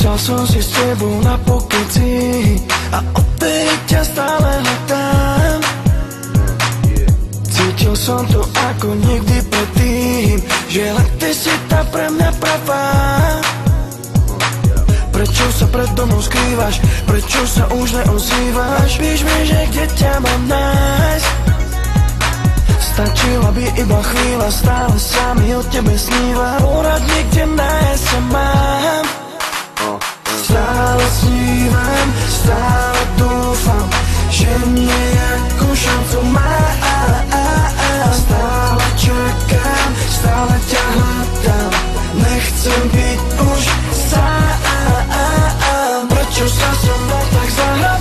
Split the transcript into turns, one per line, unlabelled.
Chcel som si s tebou na pokeci a odtedy ťa stále hľadám. Cítil som to ako nikdy predtým, že len ty si tá pre mňa pravá. Prečo sa predo mnou skrývaš? Prečo sa už neozývaš? Píš mi, že kde ťa mám nájsť? Stačila by iba chvíľa, stále sa mi o tebe sníva. Porad mi, kde nájsť sa mám. Stále snívam, stále dúfam, že nejakú šancu mám. Stále čakám, stále ťa hľadám, nechcem byť už sám. Prečo sa so mnou tak zahrám?